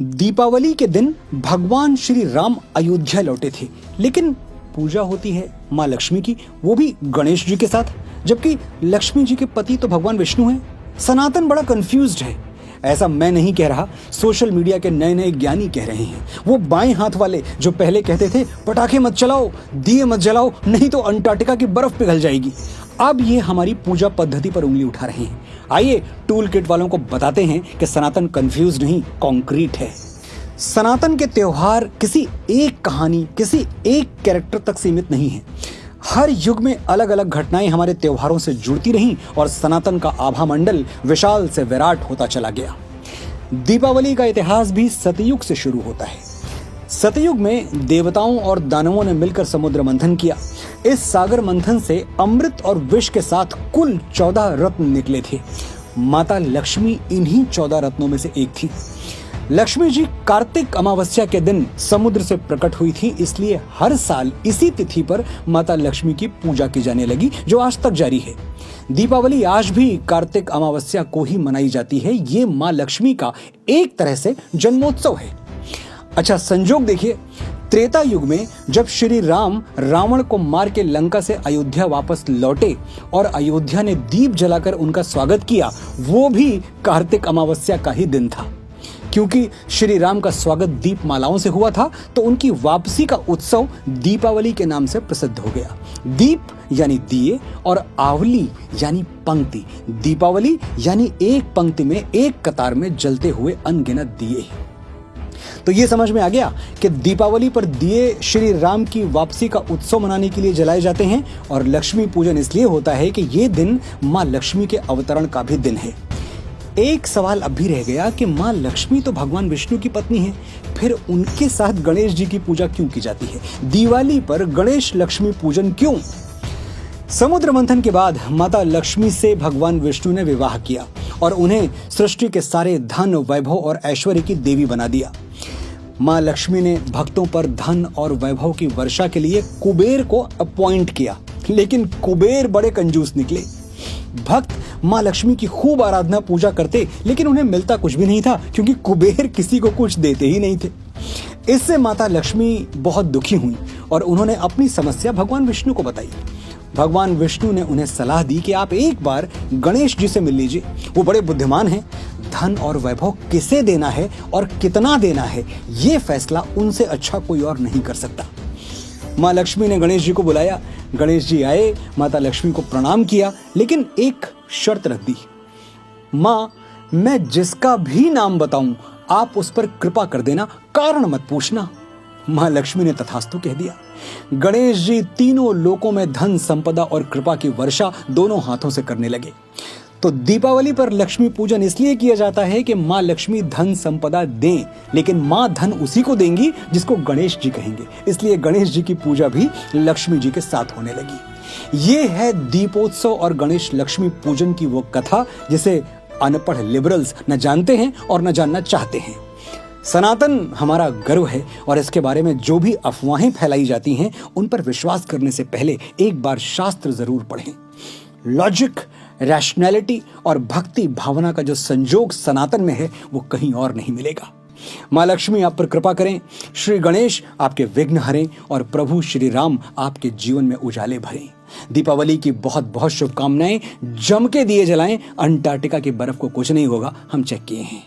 दीपावली के दिन भगवान श्री राम अयोध्या लौटे थे, लेकिन पूजा होती है माँ लक्ष्मी की, वो भी गणेश जी के साथ, जबकि लक्ष्मी जी के पति तो भगवान विष्णु हैं। सनातन बड़ा कंफ्यूज्ड है। ऐसा मैं नहीं कह रहा, सोशल मीडिया के नए नए ज्ञानी कह रहे हैं। वो बाएं हाथ वाले जो पहले कहते थे पटाखे मत चलाओ, दिए मत जलाओ, नहीं तो अंटार्कटिका की बर्फ पिघल जाएगी, अब ये हमारी पूजा पद्धति पर उंगली उठा रहे हैं। आइए टूल किट वालों को बताते हैं कि सनातन कंफ्यूज नहीं, कॉन्क्रीट है। सनातन के त्योहार किसी एक कहानी, किसी एक कैरेक्टर तक सीमित नहीं है। हर युग में अलग अलग घटनाएं हमारे त्योहारों से जुड़ती रहीं और सनातन का आभा मंडल विशाल से विराट होता चला गया। दीपावली का इतिहास भी सतयुग से शुरू होता है। सतयुग में देवताओं और दानवों ने मिलकर समुद्र मंथन किया। इस सागर मंथन से अमृत और विष के साथ कुल 14 रत्न निकले थे। माता लक्ष्मी इन्हीं 14 रत्नों में से एक थी। लक्ष्मी जी कार्तिक अमावस्या के दिन समुद्र से प्रकट हुई थी, इसलिए हर साल इसी तिथि पर माता लक्ष्मी की पूजा की जाने लगी, जो आज तक जारी है। दीपावली आज भी कार्तिक अमावस्या को ही मनाई जाती है। ये माँ लक्ष्मी का एक तरह से जन्मोत्सव है। अच्छा, संजोग देखिए, त्रेता युग में जब श्री राम रावण को मार के लंका से अयोध्या वापस लौटे और अयोध्या ने दीप जलाकर उनका स्वागत किया, वो भी कार्तिक अमावस्या का ही दिन था। क्योंकि श्री राम का स्वागत दीपमालाओं से हुआ था, तो उनकी वापसी का उत्सव दीपावली के नाम से प्रसिद्ध हो गया। दीप यानी दिए और आवली यानी पंक्ति। दीपावली यानी एक पंक्ति में, एक कतार में जलते हुए अनगिनत दिए। तो ये समझ में आ गया कि दीपावली पर दिए श्री राम की वापसी का उत्सव मनाने के लिए जलाए जाते हैं, और लक्ष्मी पूजन इसलिए होता है कि ये दिन माँ लक्ष्मी के अवतरण का भी दिन है। एक सवाल अब भी रह गया कि माँ लक्ष्मी तो भगवान विष्णु की पत्नी है, फिर उनके साथ गणेश जी की पूजा क्यों की जाती है? दिवाली पर गणेश लक्ष्मी पूजन क्यों? समुद्र मंथन के बाद माता लक्ष्मी से भगवान विष्णु ने विवाह किया और उन्हें सृष्टि के सारे धन, वैभव और ऐश्वर्य की देवी बना दिया। माँ लक्ष्मी ने भक्तों पर धन और वैभव की वर्षा के लिए कुबेर को अपॉइंट किया, लेकिन कुबेर बड़े कंजूस निकले। भक्त माँ लक्ष्मी की खूब आराधना पूजा करते, लेकिन उन्हें मिलता कुछ भी नहीं था, क्योंकि कुबेर किसी को कुछ देते ही नहीं थे। इससे माता लक्ष्मी बहुत दुखी हुई और उन्होंने अपनी समस्या भगवान विष्णु को बताई। भगवान विष्णु ने उन्हें सलाह दी कि आप एक बार गणेश जी से मिल लीजिए, वो बड़े बुद्धिमान हैं। धन और वैभव किसे देना है और कितना देना है, ये फैसला उनसे अच्छा कोई और नहीं कर सकता। माँ लक्ष्मी ने गणेश जी को बुलाया। गणेश जी आए, माता लक्ष्मी को प्रणाम किया, लेकिन एक शर्त रख दी। माँ, मैं जिसका भी नाम बताऊं आप उस पर कृपा कर देना, कारण मत पूछना। माँ लक्ष्मी ने तथास्तु कह दिया। गणेश जी तीनों लोकों में धन, संपदा और कृपा की वर्षा दोनों हाथों से करने लगे। तो दीपावली पर लक्ष्मी पूजन इसलिए किया जाता है कि माँ लक्ष्मी धन संपदा दें, लेकिन माँ धन उसी को देंगी जिसको गणेश जी कहेंगे। इसलिए गणेश जी की पूजा भी लक्ष्मी जी के साथ होने लगी। ये है दीपोत्सव और गणेश लक्ष्मी पूजन की वो कथा जिसे अनपढ़ लिबरल्स न जानते हैं और न जानना चाहते हैं। सनातन हमारा गर्व है, और इसके बारे में जो भी अफवाहें फैलाई जाती हैं उन पर विश्वास करने से पहले एक बार शास्त्र जरूर पढ़ें। लॉजिक, रैशनैलिटी और भक्ति भावना का जो संजोग सनातन में है, वो कहीं और नहीं मिलेगा। माँ लक्ष्मी आप पर कृपा करें, श्री गणेश आपके विघ्न हरें और प्रभु श्री राम आपके जीवन में उजाले भरें। दीपावली की बहुत बहुत शुभकामनाएं। जम के दिए जलाएं, अंटार्कटिका की बर्फ को कुछ नहीं होगा, हम चेक किए हैं।